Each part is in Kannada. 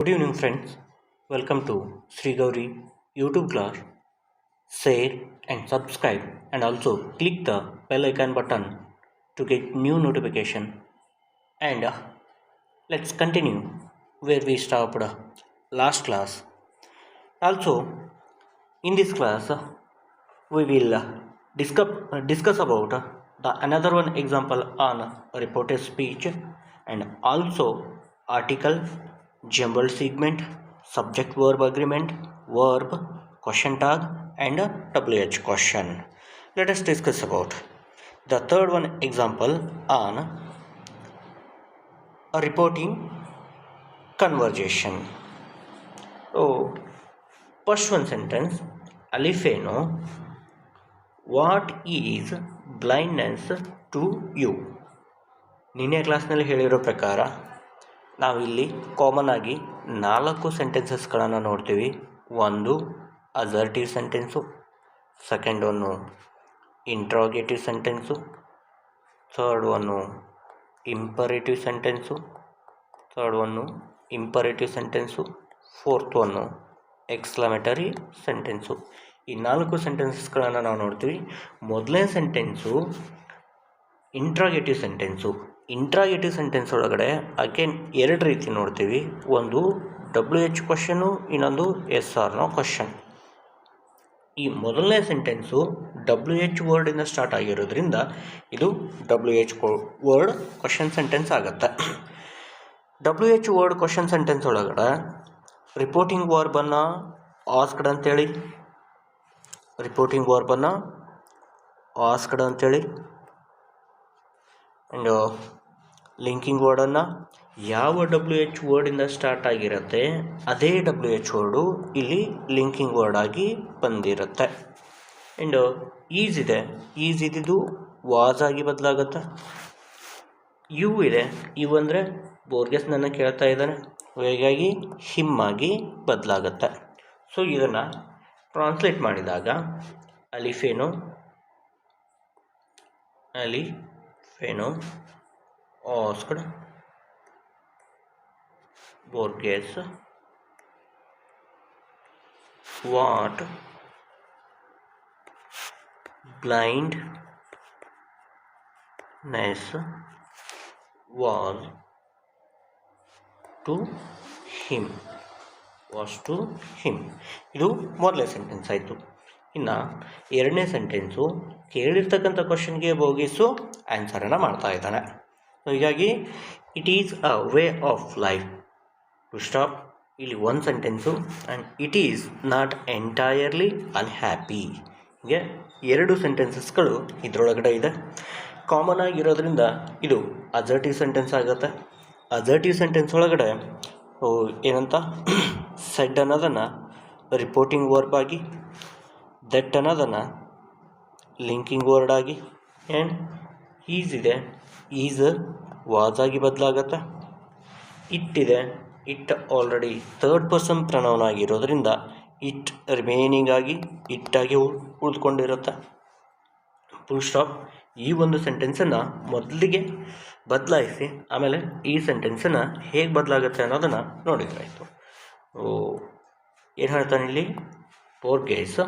Good evening, friends. Welcome to Sri Gauri YouTube class. Share and subscribe, and also click the bell icon button to get new notification. And let's continue where we stopped last class. Also, in this class, we will discuss about the another one example on reported speech and also article, jumbled segment, subject verb agreement, verb, question tag, and WH question. Let us discuss about the third one example on a reporting conversation. So first one sentence, Alifeno, what is blindness to you? ನಿನ್ನೆ ಕ್ಲಾಸ್ನಲ್ಲಿ ಹೇಳಿರೋ ಪ್ರಕಾರ ನಾವಿಲ್ಲಿ ಕಾಮನ್ ಆಗಿ 4 ಸೆಂಟೆನ್ಸಸ್ಗಳನ್ನು ನೋಡ್ತೀವಿ. ಒಂದು assertive sentence, second one interrogative sentence, third one imperative sentence, fourth one exclamatory sentence. ಈ 4 ಸೆಂಟೆನ್ಸಸ್ಗಳನ್ನು ನಾವು ನೋಡ್ತೀವಿ. ಮೊದಲನೇ ಸೆಂಟೆನ್ಸು ಇಂಟ್ರಾಗೇಟಿವ್ ಸೆಂಟೆನ್ಸ್ ಒಳಗಡೆ ಅಗೇನ್ 2 ರೀತಿ ನೋಡ್ತೀವಿ. ಒಂದು WH ಕ್ವಶನ್ನು, ಇನ್ನೊಂದು SR ನೋ ಕ್ವಶನ್. ಈ ಮೊದಲನೇ ಸೆಂಟೆನ್ಸು WH ವರ್ಡಿಂದ ಸ್ಟಾರ್ಟ್ ಆಗಿರೋದ್ರಿಂದ ಇದು WH ವರ್ಡ್ ಕ್ವಶನ್ ಸೆಂಟೆನ್ಸ್ ಆಗುತ್ತೆ. WH ವರ್ಡ್ ಕ್ವಶನ್ ಸೆಂಟೆನ್ಸ್ ಒಳಗಡೆ ರಿಪೋರ್ಟಿಂಗ್ ವರ್ಬನ್ನು ಆಸ್ಕ್ಡ್ ಅಂತೇಳಿ, ಆ್ಯಂಡ್ ಲಿಂಕಿಂಗ್ ವರ್ಡನ್ನು ಯಾವ WH ವರ್ಡಿಂದ ಸ್ಟಾರ್ಟ್ ಆಗಿರುತ್ತೆ ಅದೇ WH ವರ್ಡು ಇಲ್ಲಿ ಲಿಂಕಿಂಗ್ ವರ್ಡ್ ಆಗಿ ಬಂದಿರುತ್ತೆ. ಆ್ಯಂಡ್ ಈಸ್ ಇದ್ದಿದ್ದು ವಾಸ್ ಆಗಿ ಬದಲಾಗುತ್ತೆ. ಯು ಇದೆ, ಇವು ಅಂದರೆ ಬೋರ್ಗೆಸ್ ನನ್ನ ಕೇಳ್ತಾ ಇದ್ದಾನೆ, ಹೀಗಾಗಿ ಹಿಮ್ ಆಗಿ ಬದಲಾಗುತ್ತೆ. ಸೊ ಇದನ್ನು ಟ್ರಾನ್ಸ್ಲೇಟ್ ಮಾಡಿದಾಗ Alifano asked Borges what blindness was to him. ಇದು ಮೊದಲನೇ ಸೆಂಟೆನ್ಸ್ ಆಯಿತು. ಇನ್ನು ಎರಡನೇ ಸೆಂಟೆನ್ಸು ಕೇಳಿರ್ತಕ್ಕಂಥ ಕ್ವಶನ್ಗೆ ಬೋಗಿಸು ಆನ್ಸರನ್ನು ಮಾಡ್ತಾ ಇದ್ದಾನೆ. ಹೀಗಾಗಿ it is a way of life to stop. ಇಲ್ಲಿ ಒಂದು sentence and it is not entirely unhappy. ಹೀಗೆ 2 ಸೆಂಟೆನ್ಸಸ್ಗಳು ಇದರೊಳಗಡೆ ಇದೆ. ಕಾಮನ್ ಆಗಿರೋದ್ರಿಂದ ಇದು ಅಸರ್ಟಿವ್ ಸೆಂಟೆನ್ಸ್ ಆಗುತ್ತೆ. ಅಸರ್ಟಿವ್ ಸೆಂಟೆನ್ಸ್ ಒಳಗಡೆ ಏನಂತ ಸೆಡ್ ಅನ್ನೋದನ್ನು ರಿಪೋರ್ಟಿಂಗ್ ವರ್ಬ್ ಆಗಿ, ದಟ್ ಅನ್ನೋದನ್ನು ಲಿಂಕಿಂಗ್ ವರ್ಡ್ ಆಗಿ, ಆ್ಯಂಡ್ ಈಸ್ ವಾಸ್ ಆಗಿ ಬದಲಾಗತ್ತೆ. It already third person pronoun ಆಗಿರೋದ್ರಿಂದ ಇಟ್ ರಿಮೈನಿಂಗ್ ಆಗಿ ಇಟ್ಟಾಗಿ ಉಳಿದುಕೊಂಡಿರುತ್ತೆ. Full stop. ಈ ಒಂದು ಸೆಂಟೆನ್ಸನ್ನು ಮೊದಲಿಗೆ ಬದಲಾಯಿಸಿ ಆಮೇಲೆ ಈ ಸೆಂಟೆನ್ಸನ್ನು ಹೇಗೆ ಬದಲಾಗುತ್ತೆ ಅನ್ನೋದನ್ನು ನೋಡಿದ್ರಾಯಿತು. ಏನು ಹೇಳ್ತಾನೆ ಇಲ್ಲಿ? ಬೋರ್ಗೆಸ್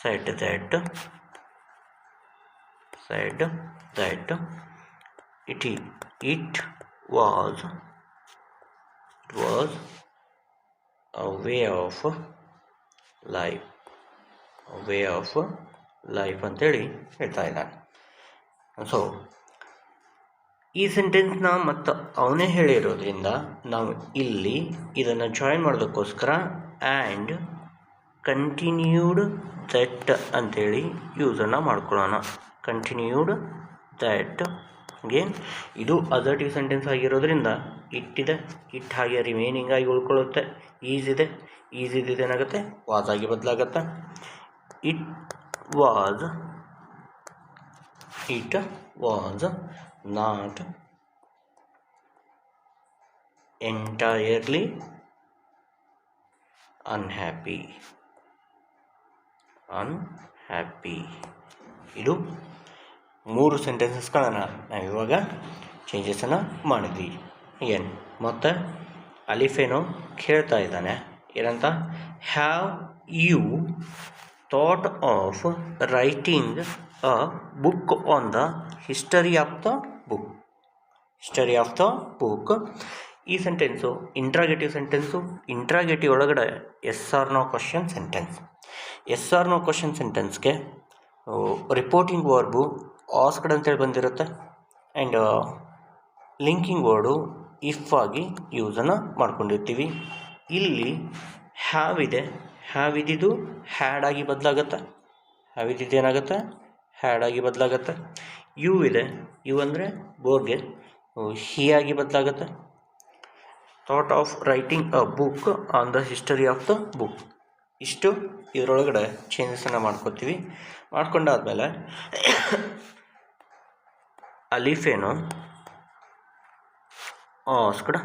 said that it was a way of life ಅಂತೇಳಿ ಹೇಳ್ತಾ ಇದ್ದಾನೆ. ಸೊ ಈ ಸೆಂಟೆನ್ಸ್ನ ಮತ್ತು ಅವನೇ ಹೇಳಿರೋದ್ರಿಂದ ನಾವು ಇಲ್ಲಿ ಇದನ್ನು ಜಾಯಿನ್ ಮಾಡೋದಕ್ಕೋಸ್ಕರ ಆ್ಯಂಡ್ ಕಂಟಿನ್ಯೂಡ್ ದಟ್ ಅಂಥೇಳಿ ಯೂಸನ್ನು ಮಾಡ್ಕೊಳ್ಳೋಣ. Continued that. ಅಗೇನ್ ಇದು ಅಸರ್ಟಿವ್ ಸೆಂಟೆನ್ಸ್ ಆಗಿರೋದ್ರಿಂದ ಇಟ್ಟಿದೆ, ಇಟ್ ಹಾಗೆ ರಿಮೈನಿಂಗ್ ಆಗಿ ಉಳ್ಕೊಳ್ಳುತ್ತೆ. ಈಸ್ ಇದೇನಾಗುತ್ತೆ? ವಾಸ್ ಆಗಿ ಬದಲಾಗತ್ತೆ. It was not entirely unhappy. ಇದು 3 ಸೆಂಟೆನ್ಸಸ್ಗಳನ್ನು ನಾವು ಇವಾಗ ಚೇಂಜಸನ್ನು ಮಾಡಿದ್ವಿ. ಏನು ಮತ್ತು ಅಲಿಫೇನೋ ಕೇಳ್ತಾ ಇದ್ದಾನೆ ಏನಂತ, have you thought of writing a book on the history of the book. History of the book ಈ ಸೆಂಟೆನ್ಸು ಇಂಟ್ರಾಗೇಟಿವ್ ಸೆಂಟೆನ್ಸು. ಇಂಟ್ರಾಗೇಟಿವ್ ಒಳಗಡೆ yes or no question sentence. Yes or no question ಸೆಂಟೆನ್ಸ್ಗೆ ರಿಪೋರ್ಟಿಂಗ್ ವರ್ಬು ಆಸ್ಕ್ಡ್ ಅಂತೇಳಿ ಬಂದಿರುತ್ತೆ ಆ್ಯಂಡ್ ಲಿಂಕಿಂಗ್ ವರ್ಡು ಇಫ್ ಆಗಿ ಯೂಸನ್ನು ಮಾಡ್ಕೊಂಡಿರ್ತೀವಿ. ಇಲ್ಲಿ ಹ್ಯಾವ್ ಇದೆ, ಹ್ಯಾವ್ ಇದ್ದಿದ್ದು ಹ್ಯಾಡ್ ಆಗಿ ಬದಲಾಗತ್ತೆ. ಹ್ಯಾವ್ ಇದ್ದಿದ್ದು ಏನಾಗುತ್ತೆ, ಹ್ಯಾಡ್ ಆಗಿ ಬದಲಾಗತ್ತೆ. ಯು ಇದೆ, ಯು ಅಂದರೆ ಬೋರ್ಗೆ ಹಿ ಆಗಿ ಬದಲಾಗತ್ತೆ. Thought of writing a book on the history of the book. ಇಷ್ಟು ಇದರೊಳಗಡೆ ಚೇಂಜಸನ್ನು ಮಾಡ್ಕೋತೀವಿ. ಮಾಡ್ಕೊಂಡಾದ್ಮೇಲೆ Alifano asked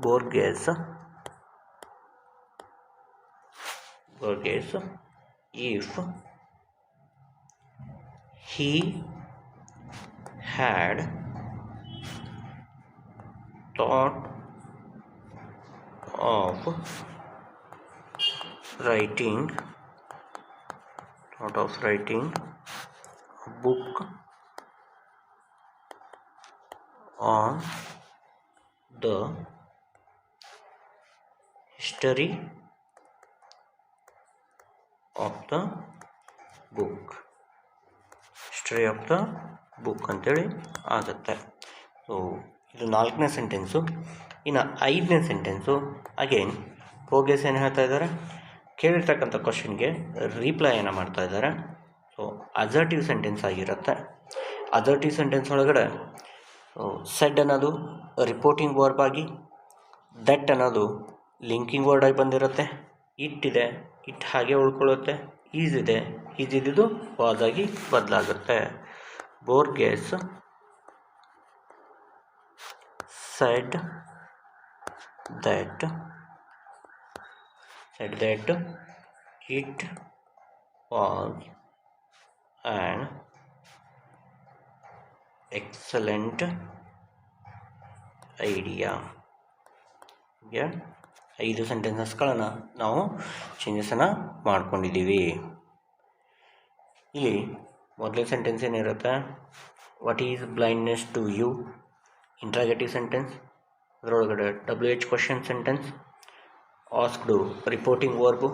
Borges if he had thought of writing a book on the history of the book. History of the book ಅಂತೇಳಿ ಆಗುತ್ತೆ. ಸೊ ಇದು 4ನೇ ಸೆಂಟೆನ್ಸು. ಇನ್ನು 5ನೇ ಸೆಂಟೆನ್ಸು ಅಗೇನ್ ಪ್ರೋಗ್ರೆಸ್ ಏನು ಹೇಳ್ತಾ ಇದ್ದಾರೆ, ಕೇಳಿರ್ತಕ್ಕಂಥ ಕ್ವಶನ್ಗೆ ರಿಪ್ಲೈಯನ್ನು ಮಾಡ್ತಾ ಇದ್ದಾರೆ. ಸೊ ಅಸರ್ಟಿವ್ ಸೆಂಟೆನ್ಸ್ ಆಗಿರುತ್ತೆ. ಅಸರ್ಟಿವ್ ಸೆಂಟೆನ್ಸ್ ಒಳಗಡೆ ಸೆಡ್ ಅನ್ನೋದು ರಿಪೋರ್ಟಿಂಗ್ ವರ್ಬ್ ಆಗಿ, ದಟ್ ಅನ್ನೋದು ಲಿಂಕಿಂಗ್ ವರ್ಡ್ ಆಗಿ ಬಂದಿರುತ್ತೆ. ಇಟ್ ಇದೆ, ಇಟ್ ಹಾಗೆ ಉಳ್ಕೊಳ್ಳುತ್ತೆ. ಈಸ್ ಇದೆ, ಈಸ್ ಇದ್ದಿದ್ದು ವಾಸ್ ಆಗಿ ಬದಲಾಗುತ್ತೆ. ಬೋರ್ಗೆಸ್ said that it was an excellent idea. 5 ಸೆಂಟೆನ್ಸಸ್ಗಳನ್ನು ನಾವು ಚೇಂಜಸನ್ನು ಮಾಡ್ಕೊಂಡಿದ್ದೀವಿ. ಇಲ್ಲಿ ಮೊದಲನೇ ಸೆಂಟೆನ್ಸ್ ಏನಿರುತ್ತೆ, what is blindness to you, interrogative sentence. ಅದರೊಳಗಡೆ WH question sentence, asked reporting verb,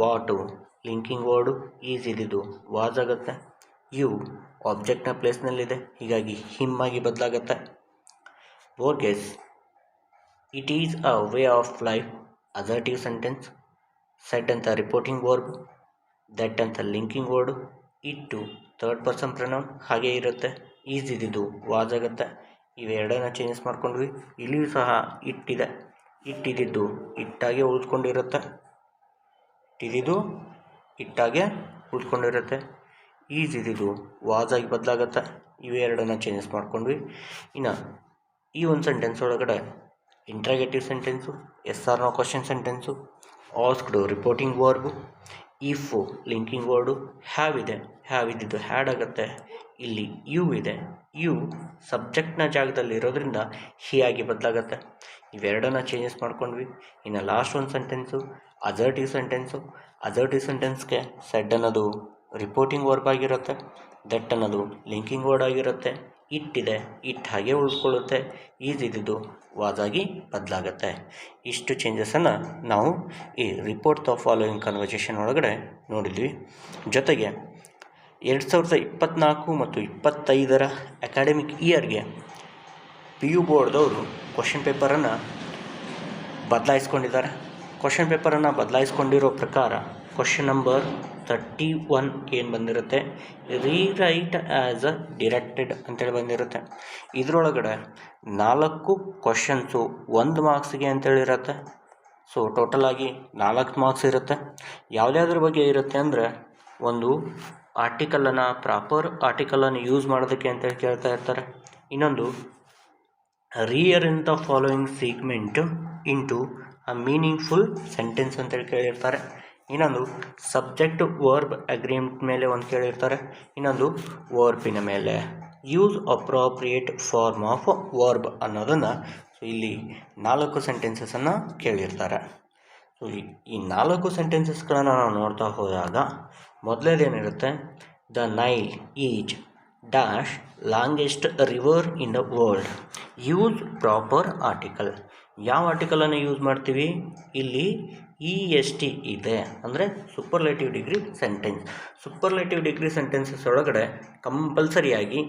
what linking word, is ಇದ್ದಿದ್ದು ವಾಸ್ ಆಗುತ್ತೆ. ಯು ಆಬ್ಜೆಕ್ಟ್ನ ಪ್ಲೇಸ್ನಲ್ಲಿದೆ, ಹೀಗಾಗಿ ಹಿಮ್ ಆಗಿ ಬದಲಾಗುತ್ತೆ. Borges it is a way of life, assertive sentence. Said ಅಂತ ರಿಪೋರ್ಟಿಂಗ್ ವರ್ಬ್, ದಟ್ ಅಂತ linking word, it third person pronoun ಹಾಗೇ ಇರುತ್ತೆ. ಈಸ್ ಇದ್ದಿದ್ದು ವಾಸ್ ಆಗುತ್ತೆ. ಇವೆರಡನ್ನ ಚೇಂಜಸ್ ಮಾಡ್ಕೊಂಡ್ವಿ. ಇಲ್ಲಿಯೂ ಸಹ ಇಟ್ಟಿದೆ, ಇಟ್ಟಿದ್ದು ಇಟ್ಟಾಗೆ ಉಳಿದುಕೊಂಡಿರುತ್ತೆ. ಇಟ್ಟಾಗೆ ಉಳಿದುಕೊಂಡಿರುತ್ತೆ. ಈಸ್ ಇದ್ದಿದ್ದು ವಾಸ್ ಆಗಿ ಬದಲಾಗುತ್ತೆ. ಇವೆರಡನ್ನ ಚೇಂಜಸ್ ಮಾಡ್ಕೊಂಡ್ವಿ. ಇನ್ನು ಈ ಒಂದು ಸೆಂಟೆನ್ಸ್ ಒಳಗಡೆ interrogative sentence, yes or no question sentence, asked reporting verb, if linking word, have ಇದೆ, ಹ್ಯಾವ್ ಇದ್ದಿದ್ದು ಹ್ಯಾಡ್ ಆಗುತ್ತೆ. ಇಲ್ಲಿ ಯು ಇದೆ, ಯು ಸಬ್ಜೆಕ್ಟ್ನ ಜಾಗದಲ್ಲಿ ಇರೋದ್ರಿಂದ ಹಿ ಆಗಿ ಬದಲಾಗುತ್ತೆ. ಇವೆರಡನ್ನ ಚೇಂಜಸ್ ಮಾಡ್ಕೊಂಡ್ವಿ. ಇನ್ನು ಲಾಸ್ಟ್ ಒಂದು ಸೆಂಟೆನ್ಸು ಅಸರ್ಟಿವ್ ಸೆಂಟೆನ್ಸು. ಅಸರ್ಟಿವ್ ಸೆಂಟೆನ್ಸ್ಗೆ ಸೆಡ್ ಅನ್ನೋದು ರಿಪೋರ್ಟಿಂಗ್ ವರ್ಬ್ ಆಗಿರುತ್ತೆ, ದಟ್ ಅನ್ನೋದು ಲಿಂಕಿಂಗ್ ವರ್ಡ್ ಆಗಿರುತ್ತೆ. ಇಟ್ಟಿದೆ, ಇಟ್ ಹಾಗೆ ಉಳಿದುಕೊಳ್ಳುತ್ತೆ. ಈಸ್ ಇದ್ದಿದ್ದು ವಾಸ್ ಆಗಿ ಬದಲಾಗುತ್ತೆ. ಇಷ್ಟು ಚೇಂಜಸನ್ನು ನಾವು ಈ ರಿಪೋರ್ಟ್ ದ ಫಾಲೋಯಿಂಗ್ ಕನ್ವರ್ಸೇಷನ್ ಒಳಗಡೆ ನೋಡಿದ್ವಿ. ಜೊತೆಗೆ 2024 ಮತ್ತು 25 ಅಕಾಡೆಮಿಕ್ ಇಯರ್ಗೆ PU ಬೋರ್ಡ್ದವರು ಕ್ವಶನ್ ಪೇಪರನ್ನು ಬದಲಾಯಿಸ್ಕೊಂಡಿದ್ದಾರೆ. ಕ್ವಶನ್ ಪೇಪರನ್ನು ಬದಲಾಯಿಸ್ಕೊಂಡಿರೋ ಪ್ರಕಾರ ಕ್ವಶನ್ ನಂಬರ್ 31 ಏನು ಬಂದಿರುತ್ತೆ, ರೀರೈಟ್ ಆ್ಯಸ್ ಅ ಡಿರೆಕ್ಟೆಡ್ ಅಂತೇಳಿ ಬಂದಿರುತ್ತೆ. ಇದರೊಳಗಡೆ 4 ಕ್ವಶನ್ಸು 1 ಮಾರ್ಕ್ಸಿಗೆ ಅಂತೇಳಿರುತ್ತೆ. ಸೊ ಟೋಟಲಾಗಿ 4 ಮಾರ್ಕ್ಸ್ ಇರುತ್ತೆ. ಯಾವುದ್ಯಾವ್ದ್ರ ಬಗ್ಗೆ ಇರುತ್ತೆ ಅಂದರೆ, ಒಂದು ಆರ್ಟಿಕಲನ್ನು ಪ್ರಾಪರ್ ಆರ್ಟಿಕಲನ್ನು ಯೂಸ್ ಮಾಡೋದಕ್ಕೆ ಅಂತೇಳಿ ಕೇಳ್ತಾ ಇರ್ತಾರೆ. ಇನ್ನೊಂದು rearrange the following segment into a meaningful sentence ಅಂತೇಳಿ ಕೇಳಿರ್ತಾರೆ. ಇನ್ನೊಂದು ಸಬ್ಜೆಕ್ಟ್ ವರ್ಬ್ ಅಗ್ರಿಮೆಂಟ್ ಮೇಲೆ ಒಂದು ಕೇಳಿರ್ತಾರೆ, ಇನ್ನೊಂದು ವರ್ಬಿನ ಮೇಲೆ. Use appropriate form of verb ಅನ್ನೋದನ್ನು ಇಲ್ಲಿ 4 ಸೆಂಟೆನ್ಸಸನ್ನು ಕೇಳಿರ್ತಾರೆ. ಸೊ ಈ 4 ಸೆಂಟೆನ್ಸಸ್ಗಳನ್ನು ನಾವು ನೋಡ್ತಾ ಹೋದಾಗ ಮೊದಲೇದೇನಿರುತ್ತೆ, ದ ನೈಲ್ ಈಜ್ dash longest river in the world. Use proper article. ಯಾವ ಆರ್ಟಿಕಲನ್ನು ಯೂಸ್ ಮಾಡ್ತೀವಿ, ಇಲ್ಲಿ EST ಇದೆ ಅಂದರೆ superlative degree sentence. Superlative degree sentences ಒಳಗಡೆ ಕಂಪಲ್ಸರಿಯಾಗಿ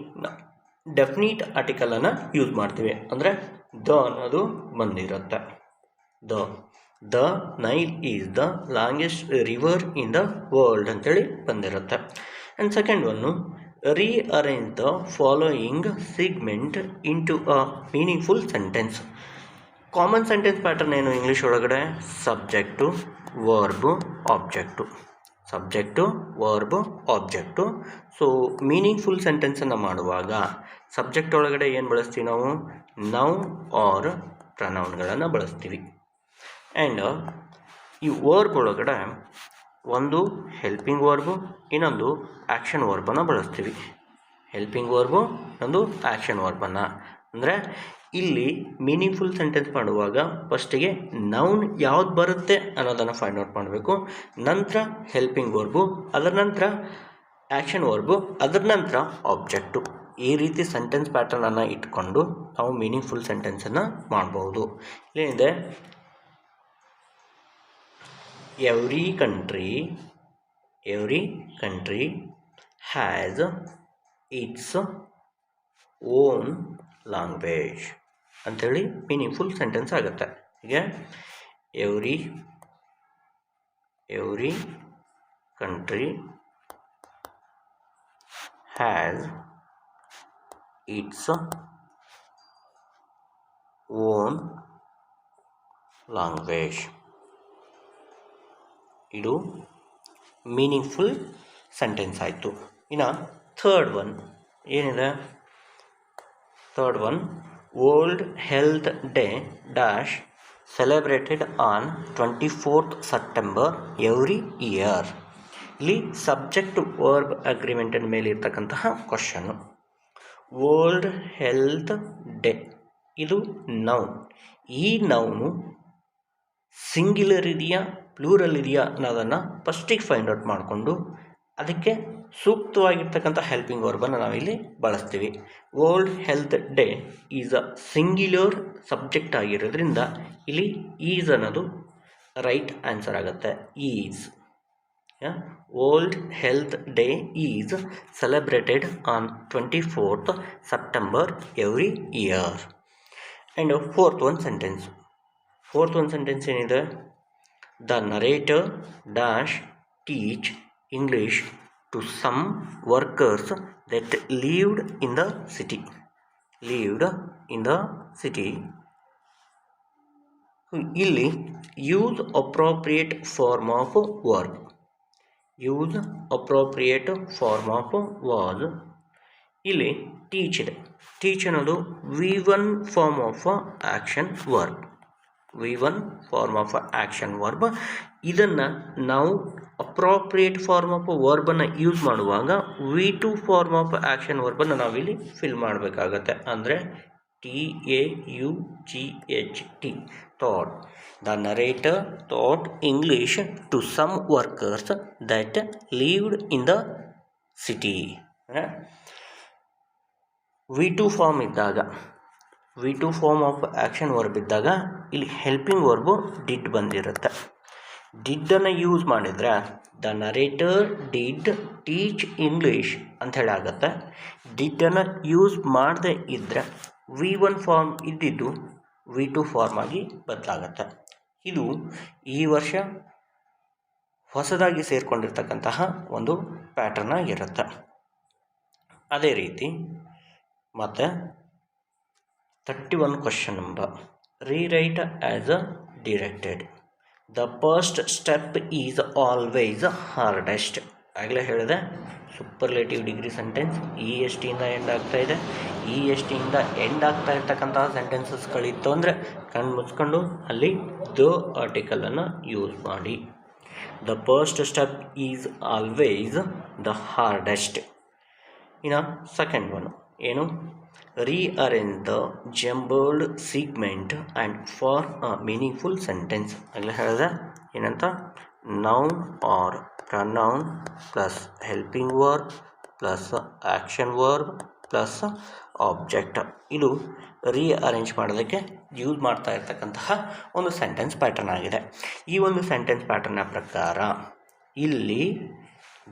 ಡೆಫಿನಿಟ್ ಆರ್ಟಿಕಲನ್ನು ಯೂಸ್ ಮಾಡ್ತೀವಿ, ಅಂದರೆ ದ ಅನ್ನೋದು ಬಂದಿರುತ್ತೆ. The Nile is the longest river in the world ಅಂತೇಳಿ ಬಂದಿರುತ್ತೆ. And second one, rearrange the following segment into a meaningful sentence. Common sentence pattern ಏನು ಇಂಗ್ಲೀಷ್ ಒಳಗಡೆ, subject verb object, subject verb object. So meaningful ಸೆಂಟೆನ್ಸನ್ನು ಮಾಡುವಾಗ ಸಬ್ಜೆಕ್ಟ್ ಒಳಗಡೆ ಏನು ಬಳಸ್ತೀವಿ ನಾವು, ನೌನ್ ಆರ್ ಪ್ರನೌನ್ಗಳನ್ನು ಬಳಸ್ತೀವಿ. ಆ್ಯಂಡ್ ಈ ವರ್ಬ್ ಒಳಗಡೆ ಒಂದು ಹೆಲ್ಪಿಂಗ್ ವರ್ಬು, ಇನ್ನೊಂದು ಆ್ಯಕ್ಷನ್ ವರ್ಬನ್ನು ಬಳಸ್ತೀವಿ. ಹೆಲ್ಪಿಂಗ್ ವರ್ಬು, ಇನ್ನೊಂದು ಆ್ಯಕ್ಷನ್ ವರ್ಬನ್ನು. ಅಂದರೆ ಇಲ್ಲಿ ಮೀನಿಂಗ್ಫುಲ್ ಸೆಂಟೆನ್ಸ್ ಮಾಡುವಾಗ ಫಸ್ಟಿಗೆ ನೌನ್ ಯಾವ್ದು ಬರುತ್ತೆ ಅನ್ನೋದನ್ನು ಫೈಂಡ್ ಔಟ್ ಮಾಡಬೇಕು, ನಂತರ ಹೆಲ್ಪಿಂಗ್ ವರ್ಬು, ಅದರ ನಂತರ ಆ್ಯಕ್ಷನ್ ವರ್ಬು, ಅದರ ನಂತರ ಆಬ್ಜೆಕ್ಟು. ಈ ರೀತಿ ಸೆಂಟೆನ್ಸ್ ಪ್ಯಾಟರ್ನನ್ನು ಇಟ್ಕೊಂಡು ನಾವು ಮೀನಿಂಗ್ಫುಲ್ ಸೆಂಟೆನ್ಸನ್ನು ಮಾಡ್ಬೋದು. ಇಲ್ಲೇನಿದೆ, every country has its own language ಅಂಥೇಳಿ ಮೀನಿಂಗ್ಫುಲ್ ಸೆಂಟೆನ್ಸ್ ಆಗುತ್ತೆ. ಈಗ every country has its own language. ಇದು ಮೀನಿಂಗ್ಫುಲ್ ಸೆಂಟೆನ್ಸ್ ಆಯಿತು. ಇನ್ನು ಥರ್ಡ್ ಒನ್ ಏನಿದೆ, third one, world health day dash celebrated on 24th September every year. ಇಲ್ಲಿ ಸಬ್ಜೆಕ್ಟ್ ವರ್ಬ್ ಅಗ್ರಿಮೆಂಟದ ಮೇಲೆ ಇರ್ತಕ್ಕಂತಹ ಕ್ವಶನ್ನು. ವರ್ಲ್ಡ್ ಹೆಲ್ತ್ ಡೇ ಇದು ನೌನ್. ಈ ನೌನು ಸಿಂಗ್ಯುಲರ್ ಇದೆಯಾ ಪ್ಲೂರಲ್ ಇದೆಯಾ ಅನ್ನೋದನ್ನು ಫಸ್ಟಿಗೆ ಫೈಂಡ್ ಔಟ್ ಮಾಡಿಕೊಂಡು ಅದಕ್ಕೆ ಸೂಕ್ತವಾಗಿರ್ತಕ್ಕಂಥ ಹೆಲ್ಪಿಂಗ್ ವರ್ಬನ್ನು ನಾವಿಲ್ಲಿ ಬಳಸ್ತೀವಿ. World health day is a singular subject ಆಗಿರೋದ್ರಿಂದ ಇಲ್ಲಿ ಈಸ್ ಅನ್ನೋದು ರೈಟ್ ಆನ್ಸರ್ ಆಗುತ್ತೆ. Is. World health day is celebrated on 24th September every year. And fourth one sentence ಏನಿದೆ, the narrator dash teach English to some workers that lived in the city. ಇಲ್ಲಿ use appropriate form of verb. Use appropriate form of was. ಇಲ್ಲಿ ಟೀಚ್ ಇದೆ. ಟೀಚ್ ಅನ್ನೋದು V1 form of action verb. V1 form of action verb. ಇದನ್ನು ನಾವು ಅಪ್ರೋಪ್ರಿಯೇಟ್ ಫಾರ್ಮ್ ಆಫ್ ವರ್ಬನ್ನು ಯೂಸ್ ಮಾಡುವಾಗ V2 ಫಾರ್ಮ್ ಆಫ್ ಆ್ಯಕ್ಷನ್ ವರ್ಬನ್ನು ನಾವಿಲ್ಲಿ ಫಿಲ್ ಮಾಡಬೇಕಾಗತ್ತೆ. ಅಂದರೆ TAUGHT, taught. The narrator taught English to some workers that lived in the city. V2 form ಇದ್ದಾಗ, V2 form of action verb ಇದ್ದಾಗ ಇಲ್ಲಿ ಹೆಲ್ಪಿಂಗ್ ವರ್ಬು ಡಿಡ್ ಬಂದಿರುತ್ತೆ. ಡಿಡ್ಡನ್ನು ಯೂಸ್ ಮಾಡಿದರೆ the narrator did teach English ಅಂಥೇಳಿ ಆಗುತ್ತೆ. ಡಿಡ್ಡನ್ನು ಯೂಸ್ ಮಾಡದೇ ಇದ್ದರೆ V1 ಫಾರ್ಮ್ ಇದ್ದಿದ್ದು V2 ಫಾರ್ಮ್ ಆಗಿ ಬದಲಾಗುತ್ತೆ. ಇದು ಈ ವರ್ಷ ಹೊಸದಾಗಿ ಸೇರಿಕೊಂಡಿರ್ತಕ್ಕಂತಹ ಒಂದು ಪ್ಯಾಟರ್ನ್ ಆಗಿರುತ್ತೆ. ಅದೇ ರೀತಿ ಮತ್ತು 31 question number, rewrite as a directed. The first step is always hardest. ಆಗಲೇ ಹೇಳಿದೆ, ಸೂಪರ್ಲೇಟಿವ್ ಡಿಗ್ರಿ ಸೆಂಟೆನ್ಸ್ ESTಯಿಂದ ಎಂಡ್ ಆಗ್ತಾಯಿದೆ. ESTಯಿಂದ ಎಂಡ್ ಆಗ್ತಾ ಇರ್ತಕ್ಕಂತಹ ಸೆಂಟೆನ್ಸಸ್ಗಳಿತ್ತು ಅಂದರೆ ಕಣ್ಣು ಮುಚ್ಕೊಂಡು ಅಲ್ಲಿ ದ ಆರ್ಟಿಕಲನ್ನು ಯೂಸ್ ಮಾಡಿ. the first step is always the hardest. ಇನ್ನು ಸೆಕೆಂಡ್ ಒನ್ ಏನು, rearrange the jumbled segment and form a meaningful sentence. ಆಗಲೇ ಹೇಳಿದೆ ಏನಂತ, noun or pronoun plus helping verb plus action verb plus object. ಇದು ರೀಅರೇಂಜ್ ಮಾಡೋದಕ್ಕೆ ಯೂಸ್ ಮಾಡ್ತಾ ಇರ್ತಕ್ಕಂತಹ ಒಂದು ಸೆಂಟೆನ್ಸ್ ಪ್ಯಾಟರ್ನ್ ಆಗಿದೆ. ಈ ಒಂದು ಸೆಂಟೆನ್ಸ್ ಪ್ಯಾಟರ್ನ ಪ್ರಕಾರ ಇಲ್ಲಿ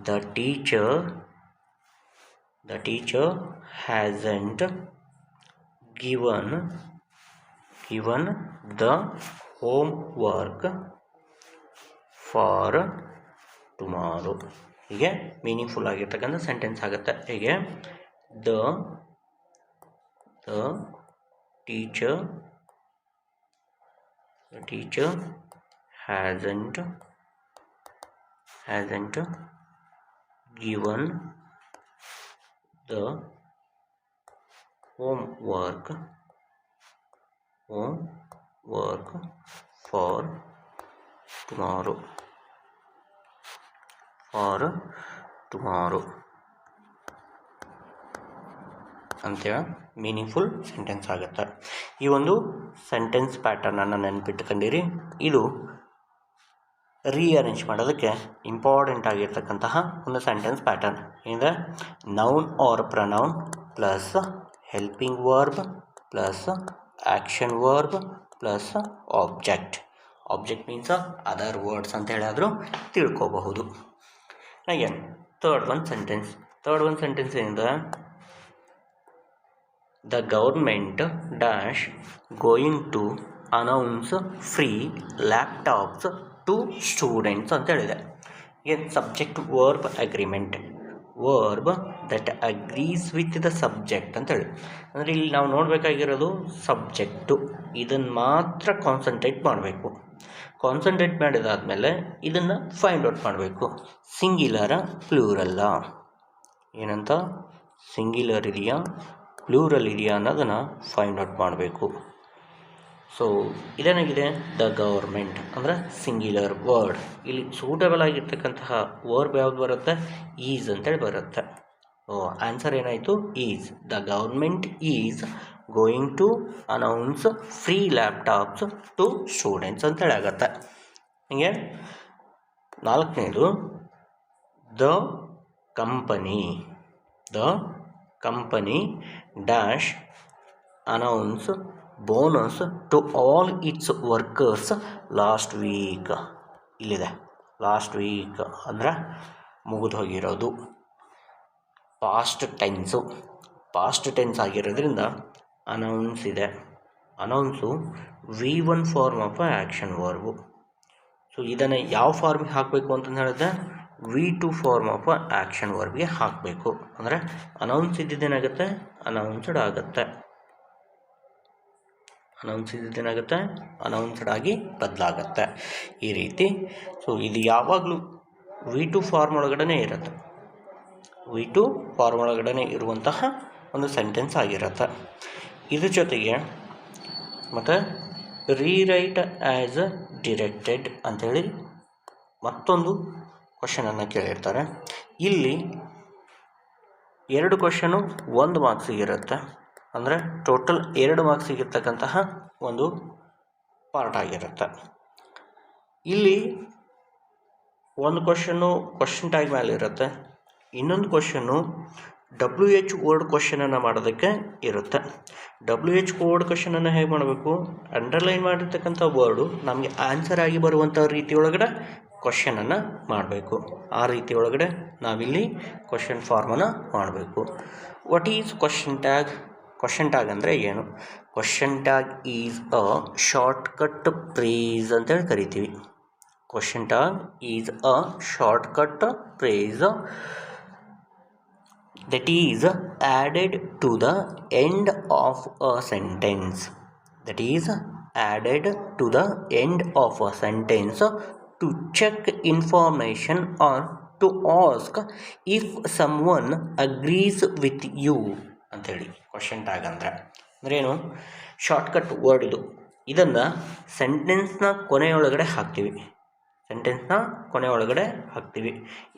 the teacher hasn't given the homework for tomorrow. ಹೀಗೆ ಮೀನಿಂಗ್ಫುಲ್ ಆಗಿರ್ತಕ್ಕಂಥ ಸೆಂಟೆನ್ಸ್ ಆಗುತ್ತೆ. ಹೀಗೆ the teacher hasn't given the homework for tomorrow ಅಂತೇಳಿ ಮೀನಿಂಗ್ಫುಲ್ ಸೆಂಟೆನ್ಸ್ ಆಗುತ್ತೆ. ಈ ಒಂದು ಸೆಂಟೆನ್ಸ್ ಪ್ಯಾಟರ್ನನ್ನು ನೆನಪಿಟ್ಕೊಂಡಿರಿ. ಇದು ರೀಅರೇಂಜ್ ಮಾಡೋದಕ್ಕೆ ಇಂಪಾರ್ಟೆಂಟ್ ಆಗಿರ್ತಕ್ಕಂತಹ ಒಂದು ಸೆಂಟೆನ್ಸ್ ಪ್ಯಾಟರ್ನ್. ಏನಿದೆ, noun or pronoun plus helping verb plus action verb plus object. Object means other words ಅಂತ ಹೇಳಿದ್ರು ತಿಳ್ಕೋಬಹುದು. ಅಗೇನ್ ಥರ್ಡ್ ಒನ್ ಸೆಂಟೆನ್ಸ್ ಏನಿದೆ, the government dash going to announce free laptops to students ಅಂತ ಹೇಳಿದೆ. ಏನು, subject verb agreement, verb that agrees with the subject ಅಂತೇಳಿ. ಅಂದರೆ ಇಲ್ಲಿ ನಾವು ನೋಡಬೇಕಾಗಿರೋದು ಸಬ್ಜೆಕ್ಟು, ಇದನ್ನು ಮಾತ್ರ ಕಾನ್ಸಂಟ್ರೇಟ್ ಮಾಡಬೇಕು. ಕಾನ್ಸಂಟ್ರೇಟ್ ಮಾಡಿದಾದಮೇಲೆ ಇದನ್ನು ಫೈಂಡ್ ಔಟ್ ಮಾಡಬೇಕು. ಸಿಂಗ್ಯುಲರ ಪ್ಲೂರಲ್ಲ, ಏನಂತ, ಸಿಂಗ್ಯುಲರ್ ಇದೆಯಾ ಪ್ಲೂರಲ್ ಇದೆಯಾ ಅನ್ನೋದನ್ನು ಫೈಂಡ್ ಔಟ್ ಮಾಡಬೇಕು. ಸೊ ಇದೇನಾಗಿದೆ, ದ ಗವರ್ಮೆಂಟ್ ಅಂದರೆ ಸಿಂಗ್ಯುಲರ್ ವರ್ಡ್. ಇಲ್ಲಿ ಸೂಟಬಲ್ ಆಗಿರ್ತಕ್ಕಂತಹ ವರ್ಬ್ ಯಾವ್ದು ಬರುತ್ತೆ, ಈಸ್ ಅಂತೇಳಿ ಬರುತ್ತೆ. ಆನ್ಸರ್ ಏನಾಯಿತು, is. The government is going to announce free laptops to students ಅಂತೇಳಿ ಆಗುತ್ತೆ. ಹೀಗೆ ನಾಲ್ಕನೇದು, the company dash announce bonus to all its workers last week. ಇಲ್ಲಿದೆ ಲಾಸ್ಟ್ ವೀಕ್ ಅಂದರೆ ಮುಗಿದು ಹೋಗಿರೋದು, ಪಾಸ್ಟ್ ಟೆನ್ಸ್ ಆಗಿರೋದ್ರಿಂದ ಅನೌನ್ಸ್ ಇದೆ. Announce V1 form of action verb. So ಇದನ್ನು ಯಾವ ಫಾರ್ಮಿಗೆ ಹಾಕಬೇಕು ಅಂತಂದು ಹೇಳಿದ್ರೆ V2 ಫಾರ್ಮ್ ಆಫ್ ಆ್ಯಕ್ಷನ್ ವರ್ಬ್ಗೆ ಹಾಕಬೇಕು. ಅಂದರೆ ಅನೌನ್ಸ್ ಇದ್ದಿದ್ದೇನಾಗುತ್ತೆ, ಅನೌನ್ಸ್ಡ್ ಆಗುತ್ತೆ. ಅನೌನ್ಸ್ಡ್ ಆಗಿ ಬದಲಾಗುತ್ತೆ ಈ ರೀತಿ. ಸೊ ಇದು ಯಾವಾಗಲೂ V2 ಫಾರ್ಮ್ ಒಳಗಡೆ ಇರುತ್ತೆ. V2 ಫಾರ್ಮ್ ಒಳಗಡೆ ಇರುವಂತಹ ಒಂದು ಸೆಂಟೆನ್ಸ್ ಆಗಿರುತ್ತೆ. ಇದ್ರ ಜೊತೆಗೆ ಮತ್ತು ರೀರೈಟ್ ಆ್ಯಸ್ ಡಿರೆಕ್ಟೆಡ್ ಅಂಥೇಳಿ ಮತ್ತೊಂದು ಕ್ವಶನನ್ನು ಕೇಳಿರ್ತಾರೆ. ಇಲ್ಲಿ 2 ಕ್ವಶನು 1 ಮಾರ್ಕ್ಸಿಗಿರುತ್ತೆ. ಅಂದರೆ ಟೋಟಲ್ 2 ಮಾರ್ಕ್ಸಿಗಿರ್ತಕ್ಕಂತಹ ಒಂದು ಪಾರ್ಟ್ ಆಗಿರುತ್ತೆ. ಇಲ್ಲಿ ಒಂದು ಕ್ವಶನ್ನು ಕ್ವಶನ್ ಟ್ಯಾಗ್ ಮೇಲೆ ಇರುತ್ತೆ, ಇನ್ನೊಂದು ಕ್ವಶನ್ನು WH ವರ್ಡ್ ಕ್ವಶನನ್ನು ಮಾಡೋದಕ್ಕೆ ಇರುತ್ತೆ. WH ವರ್ಡ್ ಕ್ವಶನನ್ನು ಹೇಗೆ ಮಾಡಬೇಕು, ಅಂಡರ್ಲೈನ್ ಮಾಡಿರ್ತಕ್ಕಂಥ ವರ್ಡು ನಮಗೆ ಆನ್ಸರ್ ಆಗಿ ಬರುವಂಥ ರೀತಿಯೊಳಗಡೆ ಕ್ವಶನನ್ನು ಮಾಡಬೇಕು. ಆ ರೀತಿಯೊಳಗಡೆ ನಾವಿಲ್ಲಿ ಕ್ವಶನ್ ಫಾರ್ಮನ್ನು ಮಾಡಬೇಕು. What is question tag? Question tag ಅಂದರೆ ಏನು? Question tag is a shortcut phrase ಅಂತೇಳಿ ಕರಿತೀವಿ. Question tag is a shortcut phrase that is added to the end of a sentence. To check information or to ask if someone agrees with you ಅಂತೇಳಿ ಕ್ವಶನ್ ಟ್ಯಾಗ್ ಅಂದ್ರೇನು? ಶಾರ್ಟ್ಕಟ್ ವರ್ಡ್ ಇದು. ಇದನ್ನು ಸೆಂಟೆನ್ಸ್ನ ಕೊನೆಯೊಳಗಡೆ ಹಾಕ್ತೀವಿ. ಸೆಂಟೆನ್ಸ್ನ ಕೊನೆ ಒಳಗಡೆ ಹಾಕ್ತೀವಿ.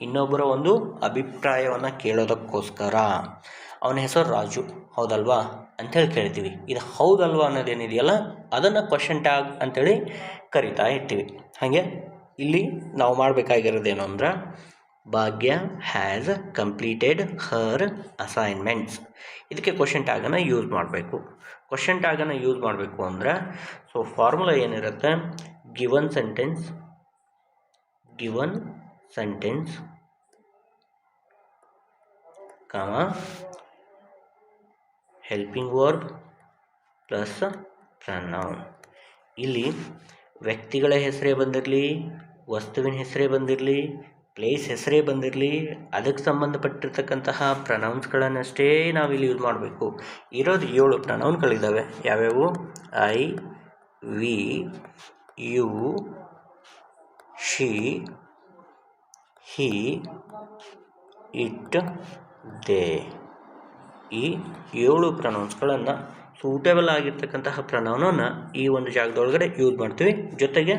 ಇನ್ನೊಬ್ಬರ ಒಂದು ಅಭಿಪ್ರಾಯವನ್ನು ಕೇಳೋದಕ್ಕೋಸ್ಕರ ಅವನ ಹೆಸರು ರಾಜು ಹೌದಲ್ವಾ ಅಂಥೇಳಿ ಕೇಳ್ತೀವಿ. ಇದು ಹೌದಲ್ವಾ ಅನ್ನೋದೇನಿದೆಯಲ್ಲ ಅದನ್ನು ಕ್ವಶನ್ ಟ್ಯಾಗ್ ಅಂಥೇಳಿ ಕರಿತಾ ಇರ್ತೀವಿ. ಹಾಗೆ ಇಲ್ಲಿ ನಾವು ಮಾಡಬೇಕಾಗಿರೋದೇನು ಅಂದ್ರೆ ಭಾಗ್ಯ ಹ್ಯಾಸ್ ಕಂಪ್ಲೀಟೆಡ್ ಹರ್ ಅಸೈನ್ಮೆಂಟ್ಸ್. ಇದಕ್ಕೆ ಕ್ವಶನ್ ಟ್ಯಾಗನ್ನು ಯೂಸ್ ಮಾಡಬೇಕು. ಕ್ವಶನ್ ಟ್ಯಾಗನ್ನು ಯೂಸ್ ಮಾಡಬೇಕು ಅಂದರೆ ಸೊ ಫಾರ್ಮುಲಾ ಏನಿರುತ್ತೆ, ಗಿವನ್ ಸೆಂಟೆನ್ಸ್ ಕಾಮ ಹೆಲ್ಪಿಂಗ್ ವರ್ಬ್ ಪ್ಲಸ್ ಪ್ರನೌನ್. ಇಲ್ಲಿ ವ್ಯಕ್ತಿಗಳ ಹೆಸರೇ ಬಂದಿರಲಿ, ವಸ್ತುವಿನ ಹೆಸರೇ ಬಂದಿರಲಿ, ಪ್ಲೇಸ್ ಹೆಸರೇ ಬಂದಿರಲಿ, ಅದಕ್ಕೆ ಸಂಬಂಧಪಟ್ಟಿರ್ತಕ್ಕಂತಹ ಪ್ರನೌನ್ಸ್ಗಳನ್ನಷ್ಟೇ ನಾವಿಲ್ಲಿ ಯೂಸ್ ಮಾಡಬೇಕು. ಇರೋದು 7 ಪ್ರನೌನ್ಗಳಿದ್ದಾವೆ. ಯಾವ್ಯಾವು? I, we, you, she, he, it, they. ಈ 7 ಪ್ರನೌನ್ಸ್ಗಳನ್ನು ಸೂಟೇಬಲ್ ಆಗಿರ್ತಕ್ಕಂತಹ ಪ್ರನೌನನ್ನು ಈ ಒಂದು ಜಾಗದೊಳಗಡೆ ಯೂಸ್ ಮಾಡ್ತೀವಿ. ಜೊತೆಗೆ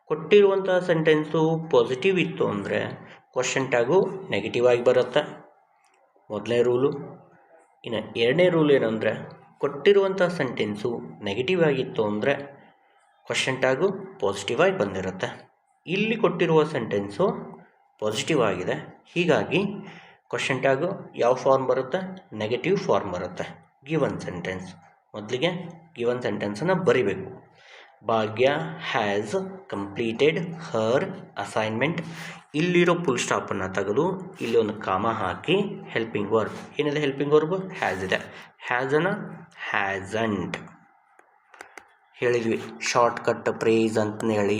ಕೊಟ್ಟಿರುವಂತಹ ಸೆಂಟೆನ್ಸು ಪಾಸಿಟಿವ್ ಇತ್ತು ಅಂದರೆ ಕ್ವಶನ್ ಟ್ಯಾಗು ನೆಗೆಟಿವ್ ಆಗಿ ಬರುತ್ತೆ, ಮೊದಲನೇ ರೂಲು. ಇನ್ನು ಎರಡನೇ ರೂಲ್ ಏನಂದರೆ ಕೊಟ್ಟಿರುವಂಥ ಸೆಂಟೆನ್ಸು ನೆಗೆಟಿವ್ ಆಗಿತ್ತು ಅಂದರೆ ಕ್ವಶನ್ ಟ್ಯಾಗು ಪಾಸಿಟಿವ್ ಆಗಿ ಬಂದಿರುತ್ತೆ. ಇಲ್ಲಿ ಕೊಟ್ಟಿರುವ ಸೆಂಟೆನ್ಸು ಪಾಸಿಟಿವ್ ಆಗಿದೆ, ಹೀಗಾಗಿ ಕ್ವಶನ್ ಟ್ಯಾಗು ಯಾವ ಫಾರ್ಮ್ ಬರುತ್ತೆ? ನೆಗೆಟಿವ್ ಫಾರ್ಮ್ ಬರುತ್ತೆ. ಗಿವನ್ ಸೆಂಟೆನ್ಸ್ ಮೊದಲಿಗೆ ಗಿವನ್ ಸೆಂಟೆನ್ಸನ್ನು ಬರಿಬೇಕು. ಭಾಗ್ಯ ಹ್ಯಾಸ್ ಕಂಪ್ಲೀಟೆಡ್ ಹರ್ ಅಸೈನ್ಮೆಂಟ್. ಇಲ್ಲಿರೋ ಫುಲ್ ಸ್ಟಾಪನ್ನು ತೆಗೆದು ಇಲ್ಲಿ ಒಂದು ಕಾಮ ಹಾಕಿ ಹೆಲ್ಪಿಂಗ್ ವರ್ಬ್ ಏನಿದೆ? ಹೆಲ್ಪಿಂಗ್ ವರ್ಬ್ ಹ್ಯಾಸ್ ಇದೆ. ಹ್ಯಾಸನ್ನು ಹ್ಯಾಸಂಟ್ ಹೇಳಿದ್ವಿ, ಶಾರ್ಟ್ಕಟ್ ಪ್ರೇಸ್ ಅಂತ ಹೇಳಿ.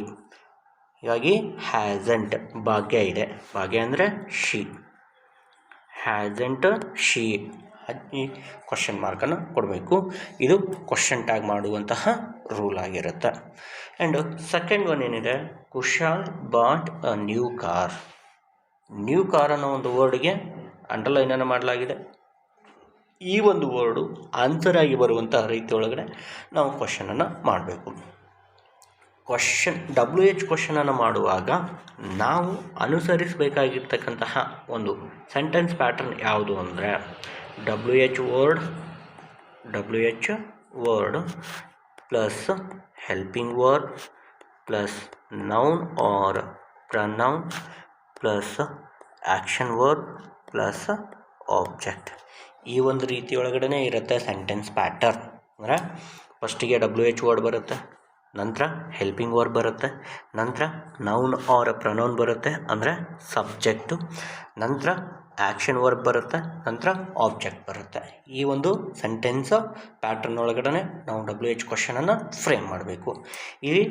ಹೀಗಾಗಿ ಹ್ಯಾಸಂಟ್ ಭಾಗ್ಯ ಇದೆ. ಭಾಗ್ಯ ಅಂದರೆ ಶಿ. ಹ್ಯಾಸಂಟ್ ಶಿ ಈ ಕ್ವಶನ್ ಮಾರ್ಕನ್ನು ಕೊಡಬೇಕು. ಇದು ಕ್ವಶನ್ ಟ್ಯಾಗ್ ಮಾಡುವಂತಹ ರೂಲ್ ಆಗಿರುತ್ತೆ. ಆ್ಯಂಡ್ ಸೆಕೆಂಡ್ ಒನ್ ಏನಿದೆ, Kushal bought a new car. New car ಅನ್ನೋ ಒಂದು ವರ್ಡ್ಗೆ ಅಂಡರ್ಲೈನನ್ನು ಮಾಡಲಾಗಿದೆ. ಈ ಒಂದು ವರ್ಡು ಆನ್ಸರ್ ಆಗಿ ಬರುವಂಥ ರೀತಿಯೊಳಗಡೆ ನಾವು ಕ್ವಶನನ್ನು ಮಾಡಬೇಕು. WH ಕ್ವಶನನ್ನು ಮಾಡುವಾಗ ನಾವು ಅನುಸರಿಸಬೇಕಾಗಿರ್ತಕ್ಕಂತಹ ಒಂದು ಸೆಂಟೆನ್ಸ್ ಪ್ಯಾಟರ್ನ್ ಯಾವುದು ಅಂದರೆ WH word plus helping word plus noun or pronoun plus action word plus object. ಈ ಒಂದು ರೀತಿಯೊಳಗಡೆ ಇರುತ್ತೆ ಸೆಂಟೆನ್ಸ್ ಪ್ಯಾಟರ್ನ್. ಅಂದರೆ ಫಸ್ಟಿಗೆ WH ವರ್ಡ್ ಬರುತ್ತೆ, ನಂತರ ಹೆಲ್ಪಿಂಗ್ ವರ್ಬ್ ಬರುತ್ತೆ, ನಂತರ ನೌನ್ ಆರ್ ಪ್ರನೌನ್ ಬರುತ್ತೆ ಅಂದರೆ ಸಬ್ಜೆಕ್ಟು, ನಂತರ ಆ್ಯಕ್ಷನ್ ವರ್ಬ್ ಬರುತ್ತೆ, ನಂತರ ಆಬ್ಜೆಕ್ಟ್ ಬರುತ್ತೆ. ಈ ಒಂದು ಸೆಂಟೆನ್ಸ್ ಪ್ಯಾಟರ್ನ್ ಒಳಗಡೆ ನಾವು WH ಕ್ವಶನನ್ನು ಫ್ರೇಮ್ ಮಾಡಬೇಕು. ಇಲ್ಲಿ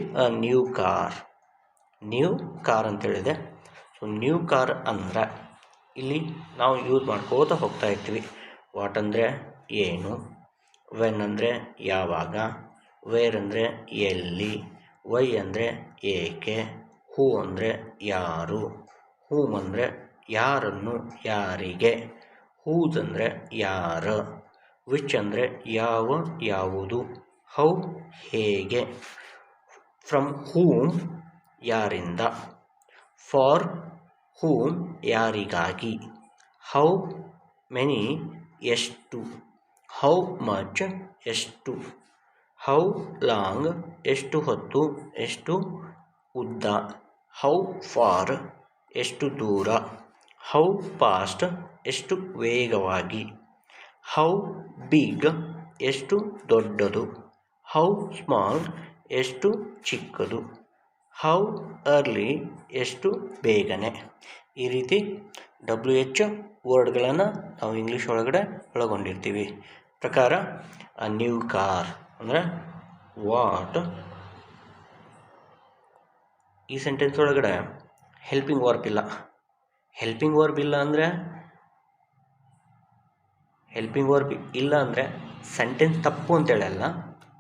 ನ್ಯೂ ಕಾರ್ ಅಂತೇಳಿದೆ. ಸೊ ನ್ಯೂ ಕಾರ್ ಅಂದರೆ ಇಲ್ಲಿ ನಾವು ಯೂಸ್ ಮಾಡ್ಕೋತಾ ಹೋಗ್ತಾ ಇರ್ತೀವಿ. ವಾಟ್ ಅಂದರೆ ಏನು, ವೆನ್ ಅಂದರೆ ಯಾವಾಗ, ವೇರ್ ಅಂದರೆ ಎಲ್ಲಿ, ವೈ ಅಂದರೆ ಏಕೆ, ಹೂ ಅಂದರೆ ಯಾರು, ಹೂಮ್ ಅಂದರೆ ಯಾರನ್ನು ಯಾರಿಗೆ, ಹೂಸ್ ಅಂದರೆ ಯಾರ, ವಿಚ್ ಅಂದರೆ ಯಾವುದು, ಹೌ ಹೇಗೆ, ಫ್ರಮ್ ಹೂಮ್ ಯಾರಿಂದ, ಫಾರ್ ಹೂಮ್ ಯಾರಿಗಾಗಿ, ಹೌ ಮೆನಿ ಎಷ್ಟು, ಹೌ ಮಚ್ ಎಷ್ಟು, ಹೌ ಲಾಂಗ್ ಎಷ್ಟು ಹೊತ್ತು ಎಷ್ಟು ಉದ್ದ, ಹೌ ಫಾರ್ ಎಷ್ಟು ದೂರ, ಹೌ ಫಾಸ್ಟ್ ಎಷ್ಟು ವೇಗವಾಗಿ, ಹೌ ಬಿಗ್ ಎಷ್ಟು ದೊಡ್ಡದು, ಹೌ ಸ್ಮಾಲ್ ಎಷ್ಟು ಚಿಕ್ಕದು, ಹೌ ಅರ್ಲಿ ಎಷ್ಟು ಬೇಗನೆ. ಈ ರೀತಿ WH ವರ್ಡ್ಗಳನ್ನು ನಾವು ಇಂಗ್ಲೀಷ್ ಒಳಗಡೆ ಒಳಗೊಂಡಿರ್ತೀವಿ. ಪ್ರಕಾರ ಅ ನ್ಯೂ ಕಾರ್ ಅಂದರೆ ವಾಟ್. ಈ ಸೆಂಟೆನ್ಸ್ ಒಳಗಡೆ ಹೆಲ್ಪಿಂಗ್ ವರ್ಬ್ ಇಲ್ಲ. ಹೆಲ್ಪಿಂಗ್ ವರ್ಬ್ ಇಲ್ಲ ಅಂದರೆ ಸೆಂಟೆನ್ಸ್ ತಪ್ಪು ಅಂತೇಳಲ್ಲ,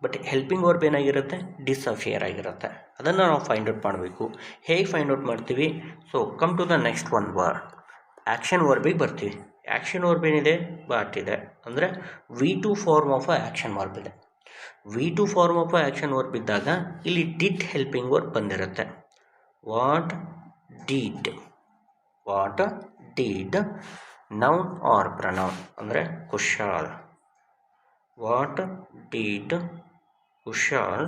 ಬಟ್ ಹೆಲ್ಪಿಂಗ್ ವರ್ಬ್ ಏನಾಗಿರುತ್ತೆ? ಡಿಸಫಿಯರ್ ಆಗಿರುತ್ತೆ. ಅದನ್ನು ನಾವು ಫೈಂಡ್ ಔಟ್ ಮಾಡಬೇಕು. ಹೇಗೆ ಫೈಂಡ್ ಔಟ್ ಮಾಡ್ತೀವಿ? So come to the next one word, action ವರ್ಬಿಗೆ ಬರ್ತೀವಿ. ಆ್ಯಕ್ಷನ್ ವರ್ಬ್ ಏನಿದೆ? ಬಾಟ್ ಇದೆ. ಅಂದರೆ V2 form of action verb ಇದೆ. V2 form of action verb ಇದ್ದಾಗ ಇಲ್ಲಿ ಡಿಡ್ ಹೆಲ್ಪಿಂಗ್ ವರ್ಬ್ ಬಂದಿರುತ್ತೆ. What did noun or pronoun ಅಂದರೆ Kushal. What did Kushal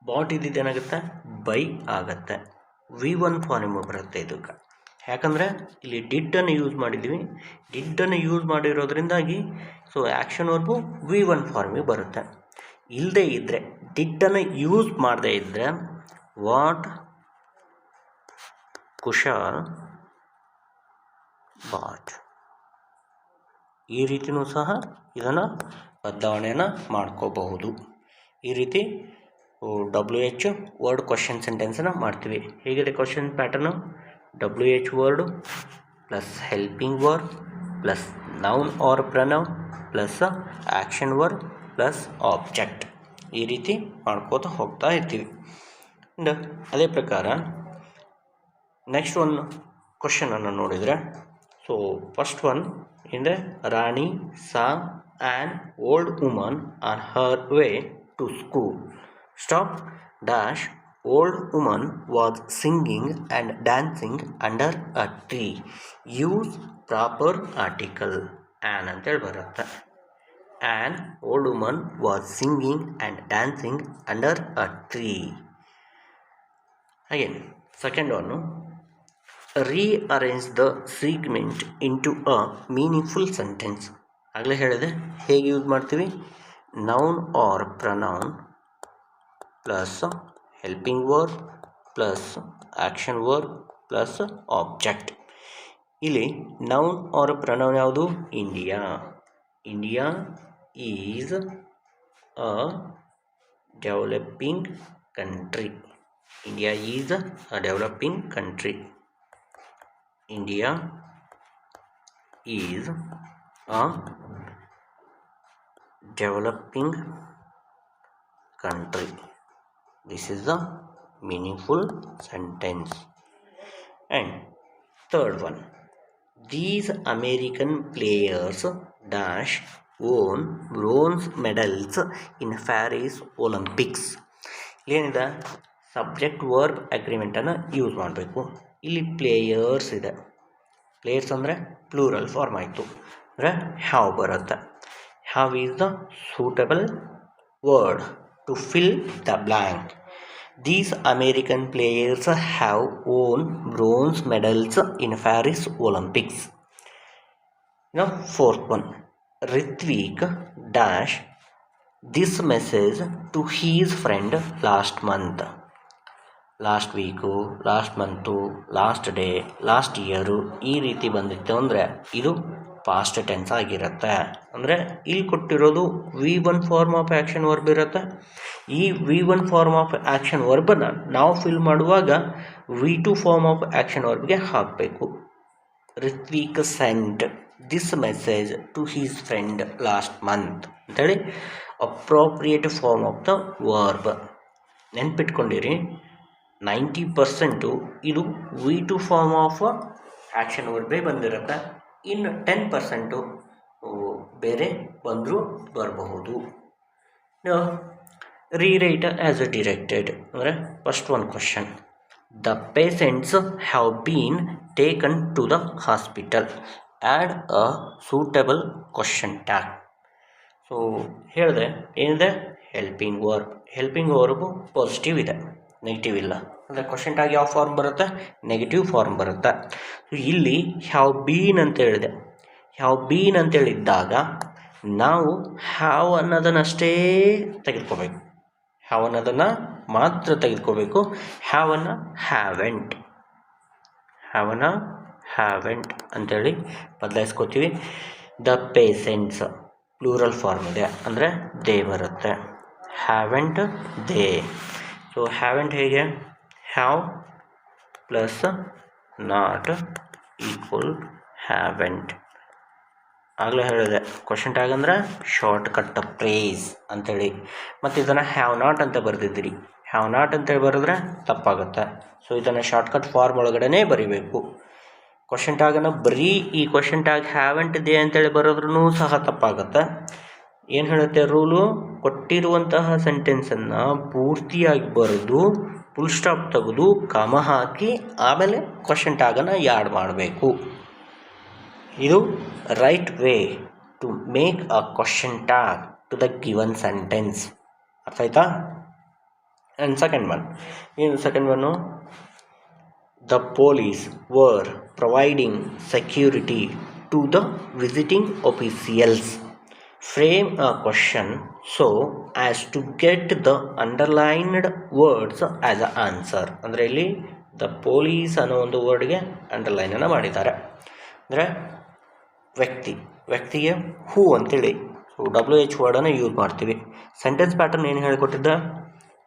bought ಇದ್ದಿದ್ದೇನಾಗುತ್ತೆ ಬೈ ಆಗುತ್ತೆ. V1 ಫಾರ್ಮ್ ಬರುತ್ತೆ ಇದಕ್ಕೆ. ಯಾಕಂದರೆ ಇಲ್ಲಿ ಡಿಡ್ಡನ್ನು ಯೂಸ್ ಮಾಡಿದ್ದೀವಿ. ಡಿಡ್ಡನ್ನು ಯೂಸ್ ಮಾಡಿರೋದ್ರಿಂದಾಗಿ ಸೊ ಆ್ಯಕ್ಷನ್ ವರ್ಬು V1 ಫಾರ್ಮಿಗೆ ಬರುತ್ತೆ. ಇಲ್ಲದೇ ಇದ್ದರೆ ಡಿಡ್ಡನ್ನು ಯೂಸ್ ಮಾಡದೇ ಇದ್ದರೆ ವಾಟ್ ಕುಶಾಲ್ ಬಾಟ್. ಈ ರೀತಿಯೂ ಸಹ ಇದನ್ನು ಬದಲಾವಣೆಯನ್ನು ಮಾಡ್ಕೋಬಹುದು. ಈ ರೀತಿ WH ವರ್ಡ್ ಕ್ವಶನ್ ಸೆಂಟೆನ್ಸನ್ನು ಮಾಡ್ತೀವಿ. ಹೇಗಿದೆ question pattern? WH word plus helping word plus noun or pronoun plus action word plus object. ಈ ರೀತಿ ಮಾಡ್ಕೋತಾ ಹೋಗ್ತಾ ಇರ್ತೀವಿ. ಅಂಡ್ ಅದೇ ಪ್ರಕಾರ ನೆಕ್ಸ್ಟ್ ಒನ್ ಕ್ವಶನನ್ನು ನೋಡಿದರೆ, ಸೊ ಫಸ್ಟ್ ಒನ್ ಅಂದರೆ Rani saw an old woman on her way to school. Stop dash old woman was singing and dancing under a tree. Use proper article an ಅಂತೇಳಿ ಬರುತ್ತೆ. An old woman was singing and dancing under a tree. Again, second one, rearrange the segment into a meaningful sentence. ಆಗಲೇ ಹೇಳಿದೆ ಹೇಗೆ ಯೂಸ್ ಮಾಡ್ತೀವಿ? Noun or pronoun plus helping word plus action word plus object. ಇಲ್ಲಿ ನೌನ್ ಆರ್ ಪ್ರನೌನ್ ಯಾವುದು? India. India is a developing country. India is a developing country. India is a developing country. This is the meaningful sentence. And third one, these American players dash won bronze medals in Paris Olympics. ಏನಿದೆ? ಸಬ್ಜೆಕ್ಟ್ ವರ್ಬ್ ಅಗ್ರಿಮೆಂಟನ್ನು ಯೂಸ್ ಮಾಡಬೇಕು. ಇಲ್ಲಿ ಪ್ಲೇಯರ್ಸ್ ಇದೆ. ಪ್ಲೇಯರ್ಸ್ ಅಂದರೆ ಪ್ಲೂರಲ್ ಫಾರ್ಮ್ ಆಯಿತು. ಅಂದರೆ ಹ್ಯಾವ್ ಬರುತ್ತೆ. Have is the suitable word to fill the blank. These American players have won bronze medals in Paris Olympics. Now fourth one, Ritvik dash this message to his friend last month. Last week, last month, last day, last year ಈ ರೀತಿ ಬಂದಿತ್ತು ಅಂದರೆ ಇದು ಪಾಸ್ಟ್ ಟೆನ್ಸ್ ಆಗಿರುತ್ತೆ. ಅಂದರೆ ಇಲ್ಲಿ ಕೊಟ್ಟಿರೋದು V1 form of action verb ಇರುತ್ತೆ. ಈ V1 ಫಾರ್ಮ್ ಆಫ್ ಆ್ಯಕ್ಷನ್ ವರ್ಬನ್ನು ನಾವು ಫಿಲ್ ಮಾಡುವಾಗ V2 ಫಾರ್ಮ್ ಆಫ್ ಆ್ಯಕ್ಷನ್ ವರ್ಬ್ಗೆ ಹಾಕಬೇಕು. Ritwik sent this message to his friend last month ಅಂಥೇಳಿ appropriate form of the verb. ನೆನ್ಪಿಟ್ಕೊಂಡಿರಿ, 90% ಇದು V2 ಫಾರ್ಮ್ ಆಫ್ ಆ್ಯಕ್ಷನ್ ವರ್ಬೇ ಬಂದಿರುತ್ತೆ. ಇನ್ನು 10% ಬೇರೆ ಬಂದರೂ ಬರಬಹುದು. ರೀರೈಟ್ ಆ್ಯಸ್ ಅ ಡಿರೆಕ್ಟೆಡ್ ಅಂದರೆ first one question, the patients have been taken to the hospital. Add a suitable question tag. So ಹೇಳಿದೆ ಏನಿದೆ? Helping verb. Helping verb positive ಇದೆ, ನೆಗೆಟಿವ್ ಇಲ್ಲ. ಅಂದರೆ ಕ್ವಶನ್ ಟ್ಯಾಗ್ ಯಾವ ಫಾರ್ಮ್ ಬರುತ್ತೆ? ನೆಗೆಟಿವ್ ಫಾರ್ಮ್ ಬರುತ್ತೆ. ಸೊ ಇಲ್ಲಿ ಹ್ಯಾವ್ ಬೀನ್ ಅಂತ ಹೇಳಿದೆ. ಹ್ಯಾವ್ ಬೀನ್ ಅಂತೇಳಿದ್ದಾಗ ನಾವು ಹ್ಯಾವ್ ಅನ್ನೋದನ್ನಷ್ಟೇ ತೆಗೆದುಕೋಬೇಕು. ಹ್ಯಾವ್ ಅನ್ನೋದನ್ನು ಮಾತ್ರ ತೆಗೆದುಕೋಬೇಕು. ಹ್ಯಾವನ್ನು ಹ್ಯಾವೆಂಟ್, ಹ್ಯಾವನ್ನು ಹ್ಯಾವೆಂಟ್ ಅಂತೇಳಿ ಬದಲಾಯಿಸ್ಕೋತೀವಿ. ದ ಪೇಷಂಟ್ಸ್ ಪ್ಲೂರಲ್ ಫಾರ್ಮ್ ಇದೆ ಅಂದರೆ ದೇ ಬರುತ್ತೆ. Haven't they. ಸೊ ಹ್ಯಾವೆಂಟ್ ಹೇಗೆ? Have plus not equal haven't. ಆಗಲೇ ಹೇಳಿದೆ ಕ್ವಶನ್ ಟ್ಯಾಗ್ ಅಂದರೆ ಶಾರ್ಟ್ ಕಟ್ ಫ್ರೇಸ್ ಅಂಥೇಳಿ. ಮತ್ತು ಇದನ್ನು ಹ್ಯಾವ್ ನಾಟ್ ಅಂತ ಬರೆದಿದ್ದೀರಿ. ಹ್ಯಾವ್ ನಾಟ್ ಅಂತೇಳಿ ಬರೆದ್ರೆ ತಪ್ಪಾಗುತ್ತೆ. ಸೊ ಇದನ್ನು ಶಾರ್ಟ್ಕಟ್ ಫಾರ್ಮ್ ಒಳಗಡೆ ಬರೀಬೇಕು. ಕ್ವಶನ್ ಟ್ಯಾಗನ್ನು ಬರೀ ಈ ಕ್ವಶನ್ ಟ್ಯಾಗ್ ಹ್ಯಾವೆಂಟ್ ದೇ ಅಂತೇಳಿ ಬರೋದ್ರೂ ಸಹ ತಪ್ಪಾಗುತ್ತೆ. ಏನು ಹೇಳುತ್ತೆ ರೂಲು? ಕೊಟ್ಟಿರುವಂತಹ ಸೆಂಟೆನ್ಸನ್ನು ಪೂರ್ತಿಯಾಗಿ ಬರೆದು ಫುಲ್ ಸ್ಟಾಪ್ ತೆಗೆದು ಕಾಮ ಹಾಕಿ ಆಮೇಲೆ ಕ್ವಶನ್ ಟ್ಯಾಗನ್ನು ಆ್ಯಡ್ ಮಾಡಬೇಕು. ಇದು right way to make a question tag to the given sentence. ಅರ್ಥ ಆಯ್ತಾ? And second one the police were providing security to the visiting officials. Frame a question so as to get the underlined words as a answer. ಅಂದರೆ ಇಲ್ಲಿ ದ ಪೊಲೀಸ್ ಅನ್ನೋ ಒಂದು ವರ್ಡ್ಗೆ ಅಂಡರ್ಲೈನನ್ನು ಮಾಡಿದ್ದಾರೆ. ಅಂದರೆ ವ್ಯಕ್ತಿಗೆ ಹೂ ಅಂತೇಳಿ ಸೊ WH ವರ್ಡನ್ನು ಯೂಸ್ ಮಾಡ್ತೀವಿ. ಸೆಂಟೆನ್ಸ್ ಪ್ಯಾಟರ್ನ್ ಏನು ಹೇಳಿಕೊಟ್ಟಿದ್ದ?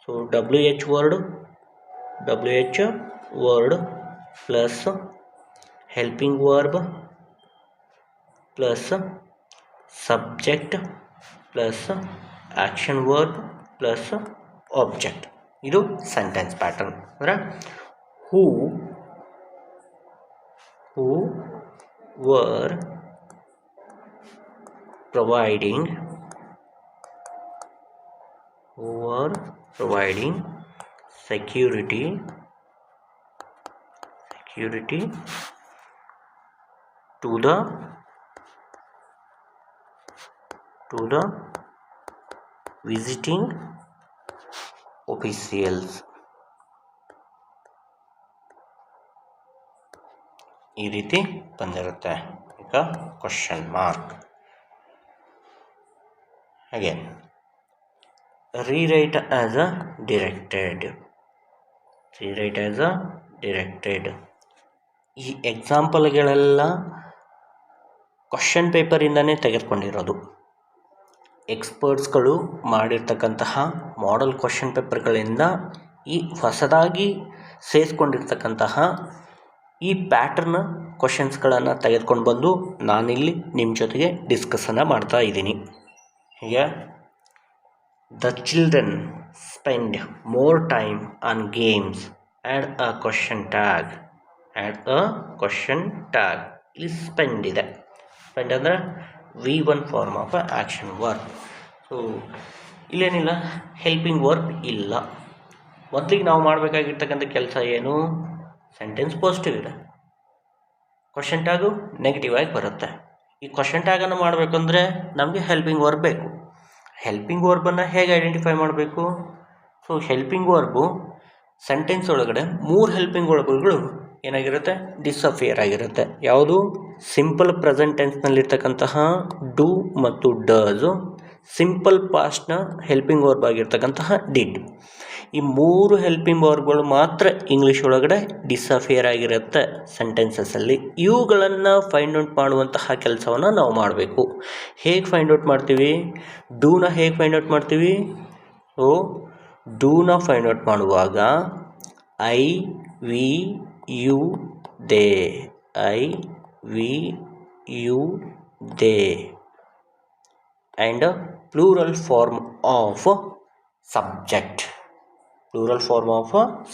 So WH word plus helping verb plus subject plus action verb plus object. ಇದು ಸೆಂಟೆನ್ಸ್ ಪ್ಯಾಟರ್ನ್. ಅಂದರೆ who were providing security to the visiting officials. ಈ ರೀತಿ ಬಂದಿರುತ್ತೆ. ಈಗ question mark. Again, rewrite as a directed. ಈ ಎಕ್ಸಾಂಪಲ್ಗಳೆಲ್ಲ ಕ್ವಶನ್ ಪೇಪರಿಂದನೇ ತೆಗೆದುಕೊಂಡಿರೋದು. ಎಕ್ಸ್ಪರ್ಟ್ಸ್ಗಳು ಮಾಡಿರ್ತಕ್ಕಂತಹ ಮಾಡೆಲ್ ಕ್ವಶನ್ ಪೇಪರ್ಗಳಿಂದ ಈ ಹೊಸದಾಗಿ ಸೇರಿಸ್ಕೊಂಡಿರ್ತಕ್ಕಂತಹ ಈ ಪ್ಯಾಟರ್ನ್ ಕ್ವಶನ್ಸ್ಗಳನ್ನು ತೆಗೆದುಕೊಂಡು ಬಂದು ನಾನಿಲ್ಲಿ ನಿಮ್ಮ ಜೊತೆಗೆ ಡಿಸ್ಕಸನ್ನು ಮಾಡ್ತಾ ಇದ್ದೀನಿ. ಹೀಗೆ the children spend more time on games. Add a question tag. ಇಲ್ಲಿ ಸ್ಪೆಂಡ್ ಇದೆ. ಸ್ಪೆಂಡ್ ಅಂದರೆ V1 form of action verb. So ಇಲ್ಲೇನಿಲ್ಲ, ಹೆಲ್ಪಿಂಗ್ ವರ್ಬ್ ಇಲ್ಲ. ಮೊದಲಿಗೆ ನಾವು ಮಾಡಬೇಕಾಗಿರ್ತಕ್ಕಂಥ ಕೆಲಸ ಏನು? ಸೆಂಟೆನ್ಸ್ ಪಾಸಿಟಿವ್ ಇದೆ, ಕ್ವಶನ್ ಟ್ಯಾಗು ನೆಗೆಟಿವ್ ಆಗಿ ಬರುತ್ತೆ. ಈ ಕ್ವಶನ್ ಟ್ಯಾಗನ್ನು ಮಾಡಬೇಕಂದ್ರೆ ನಮಗೆ ಹೆಲ್ಪಿಂಗ್ ವರ್ಬ್ ಬೇಕು. ಹೆಲ್ಪಿಂಗ್ ವರ್ಬನ್ನು ಹೇಗೆ ಐಡೆಂಟಿಫೈ ಮಾಡಬೇಕು? ಸೊ ಹೆಲ್ಪಿಂಗ್ ವರ್ಬು ಸೆಂಟೆನ್ಸ್ ಒಳಗಡೆ 3 ಹೆಲ್ಪಿಂಗ್ ವರ್ಬ್ಗಳು ಏನಾಗಿರುತ್ತೆ? ಡಿಸಫಿಯರ್ ಆಗಿರುತ್ತೆ. ಯಾವುದು? ಸಿಂಪಲ್ ಪ್ರೆಸೆಂಟ್ ಟೆನ್ಸ್ನಲ್ಲಿರ್ತಕ್ಕಂತಹ ಡೂ ಮತ್ತು ಡಸ್, ಸಿಂಪಲ್ ಪಾಸ್ಟ್ನ ಹೆಲ್ಪಿಂಗ್ ವರ್ಬ್ ಆಗಿರ್ತಕ್ಕಂತಹ ಡಿಡ್. ಈ 3 ಹೆಲ್ಪಿಂಗ್ ವರ್ಬ್ಗಳು ಮಾತ್ರ ಇಂಗ್ಲೀಷ್ ಒಳಗಡೆ ಡಿಸಫಿಯರ್ ಆಗಿರುತ್ತೆ ಸೆಂಟೆನ್ಸಸ್ಸಲ್ಲಿ. ಇವುಗಳನ್ನು ಫೈಂಡ್ ಔಟ್ ಮಾಡುವಂತಹ ಕೆಲಸವನ್ನು ನಾವು ಮಾಡಬೇಕು. ಹೇಗೆ ಫೈಂಡ್ ಔಟ್ ಮಾಡ್ತೀವಿ? ಡೂನ ಹೇಗೆ ಫೈಂಡ್ ಔಟ್ ಮಾಡ್ತೀವಿ? ಸೊ ಡೂನ ಫೈಂಡ್ ಔಟ್ ಮಾಡುವಾಗ I, we, you, they. And plural form of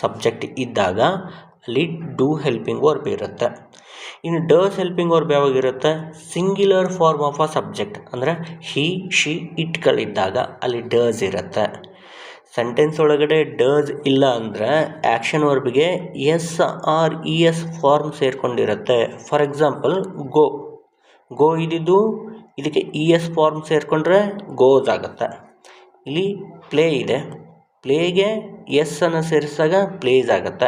subject ಇದ್ದಾಗ ಅಲ್ಲಿ ಡೂ ಹೆಲ್ಪಿಂಗ್ ವರ್ಬ್ ಇರುತ್ತೆ. ಇನ್ನು ಡಸ್ ಹೆಲ್ಪಿಂಗ್ ವರ್ಬ್ ಯಾವಾಗಿರುತ್ತೆ? Singular form of a subject ಅಂದರೆ ಹಿ, ಶಿ, ಇಟ್ಗಳಿದ್ದಾಗ ಅಲ್ಲಿ ಡಸ್ ಇರುತ್ತೆ. ಸೆಂಟೆನ್ಸ್ ಒಳಗಡೆ ಡಸ್ ಇಲ್ಲ ಅಂದರೆ ಆ್ಯಕ್ಷನ್ ವರ್ಬ್ಗೆ SR-ES ಫಾರ್ಮ್ ಸೇರಿಕೊಂಡಿರುತ್ತೆ. ಫಾರ್ ಎಕ್ಸಾಂಪಲ್ ಗೋ ಇದ್ದಿದ್ದು ಇದಕ್ಕೆ ES ಫಾರ್ಮ್ ಸೇರಿಕೊಂಡ್ರೆ ಗೋಸ್ ಆಗುತ್ತೆ. ಇಲ್ಲಿ ಪ್ಲೇ ಇದೆ, ಪ್ಲೇಗೆ ಎಸ್ ಅನ್ನು ಸೇರಿಸಿದಾಗ ಪ್ಲೇಸ್ ಆಗುತ್ತೆ.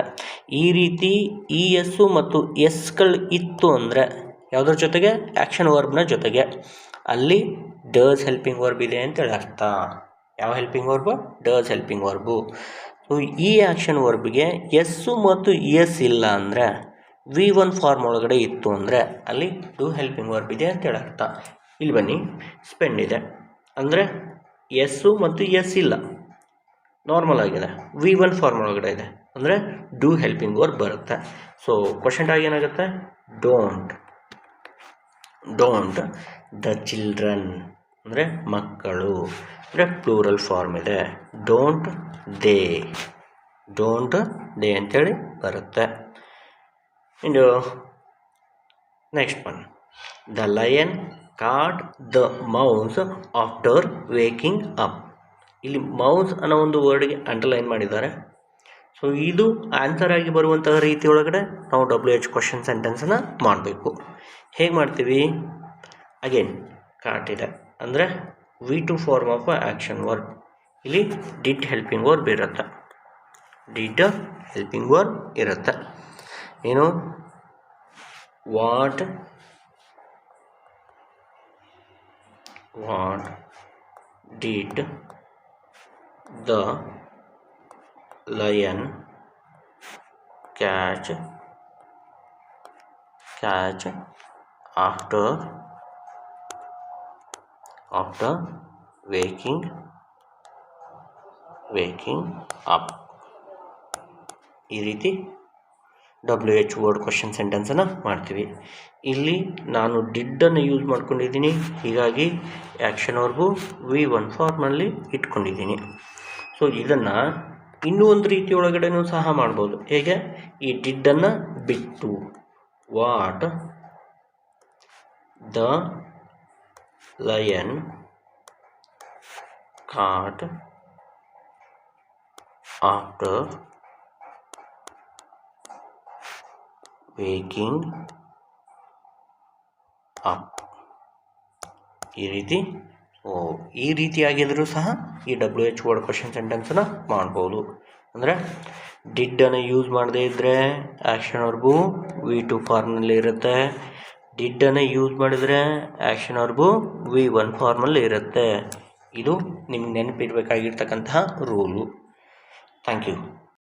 ಈ ರೀತಿ ES ಮತ್ತು ಎಸ್ಗಳು ಇತ್ತು ಅಂದರೆ ಯಾವುದ್ರ ಜೊತೆಗೆ? ಆ್ಯಕ್ಷನ್ ವರ್ಬ್ನ ಜೊತೆಗೆ. ಅಲ್ಲಿ ಡಸ್ ಹೆಲ್ಪಿಂಗ್ ವರ್ಬ್ ಇದೆ ಅಂತೇಳಿ ಅರ್ಥ. ಯಾವ helping verb? Does helping verb. So ಈ ಆ್ಯಕ್ಷನ್ ವರ್ಬ್ಗೆ ಎಸ್ಸು ಮತ್ತು ES ಇಲ್ಲ ಅಂದರೆ V1 ಫಾರ್ಮ್ ಒಳಗಡೆ ಇತ್ತು ಅಂದರೆ ಅಲ್ಲಿ ಡೂ ಹೆಲ್ಪಿಂಗ್ ವರ್ಬ್ ಇದೆ ಅಂತೇಳಿ ಅರ್ಥ. ಇಲ್ಲಿ ಬನ್ನಿ, ಸ್ಪೆಂಡ್ ಇದೆ ಅಂದರೆ ಎಸ್ಸು ಮತ್ತು ES ಇಲ್ಲ, ನಾರ್ಮಲ್ ಆಗಿದೆ. V1 ಫಾರ್ಮ್ ಒಳಗಡೆ ಇದೆ ಅಂದರೆ ಡೂ ಹೆಲ್ಪಿಂಗ್ ವರ್ಬ್ ಬರುತ್ತೆ. ಸೊ ಕ್ವಶನ್ ಟ್ಯಾಗ್ ಏನಾಗುತ್ತೆ? ಡೋಂಟ್ ದ ಚಿಲ್ಡ್ರನ್ ಅಂದರೆ ಮಕ್ಕಳು ಅಂದರೆ ಪ್ಲೂರಲ್ ಫಾರ್ಮ್ ಇದೆ. ಡೋಂಟ್ ದೇ ಅಂತೇಳಿ ಬರುತ್ತೆ. ಇನ್ನು next one, the lion caught the mouse after waking up. ಇಲ್ಲಿ ಮೌಸ್ ಅನ್ನೋ ಒಂದು ವರ್ಡ್ಗೆ ಅಂಡರ್ಲೈನ್ ಮಾಡಿದ್ದಾರೆ. ಸೊ ಇದು ಆನ್ಸರ್ ಆಗಿ ಬರುವಂತಹ ರೀತಿ ಒಳಗಡೆ ನಾವು WH ಕ್ವಶನ್ ಸೆಂಟೆನ್ಸನ್ನು ಮಾಡಬೇಕು. ಹೇಗೆ ಮಾಡ್ತೀವಿ? ಅಗೇನ್ ಕಾಟಿದೆ ಅಂದರೆ V2 form of action verb. ಇಲ್ಲಿ ಡಿಡ್ ಹೆಲ್ಪಿಂಗ್ ವರ್ಬ್ ಇರುತ್ತೆ. ಡಿಡ್ ಹೆಲ್ಪಿಂಗ್ ವರ್ಬ್ ಇರುತ್ತೆ. ಏನು? What did the lion catch after waking up. ಈ ರೀತಿ WH ವರ್ಡ್ ಕ್ವಶನ್ ಸೆಂಟೆನ್ಸನ್ನು ಮಾಡ್ತೀವಿ. ಇಲ್ಲಿ ನಾನು ಡಿಡ್ಡನ್ನು ಯೂಸ್ ಮಾಡ್ಕೊಂಡಿದ್ದೀನಿ, ಹೀಗಾಗಿ ಆ್ಯಕ್ಷನ್ ವರ್ಬು V1 ಫಾರ್ಮಲ್ಲಿ ಇಟ್ಕೊಂಡಿದ್ದೀನಿ. ಸೊ ಇದನ್ನು ಇನ್ನೂ ಒಂದು ರೀತಿ ಒಳಗಡೆನೂ ಸಹ ಮಾಡ್ಬೋದು. ಹೇಗೆ? ಈ ಡಿಡ್ಡನ್ನು ಬಿಟ್ಟು what the lion caught after waking up. ಈ ರೀತಿಯಾಗಿದ್ದರೂ ಸಹ ಈ WH ವರ್ಡ್ ಕ್ವಶನ್ ಸೆಂಟೆನ್ಸನ್ನು ಮಾಡ್ಬೋದು. ಅಂದರೆ ಡಿಡ್ಡನ್ನು ಯೂಸ್ ಮಾಡದೇ ಇದ್ದರೆ ಆ್ಯಕ್ಷನ್ ವರ್ಬು V2 ಫಾರ್ಮ್ನಲ್ಲಿ ಇರುತ್ತೆ. ಡಿಡ್ಡನ್ನು ಯೂಸ್ ಮಾಡಿದರೆ ಆ್ಯಕ್ಷನ್ ವರ್ಬು V1 ಫಾರ್ಮಲ್ಲಿ ಇರುತ್ತೆ. ಇದು ನಿಮ್ಗೆ ನೆನಪಿಡಬೇಕಾಗಿರ್ತಕ್ಕಂತಹ ರೂಲು. Thank you.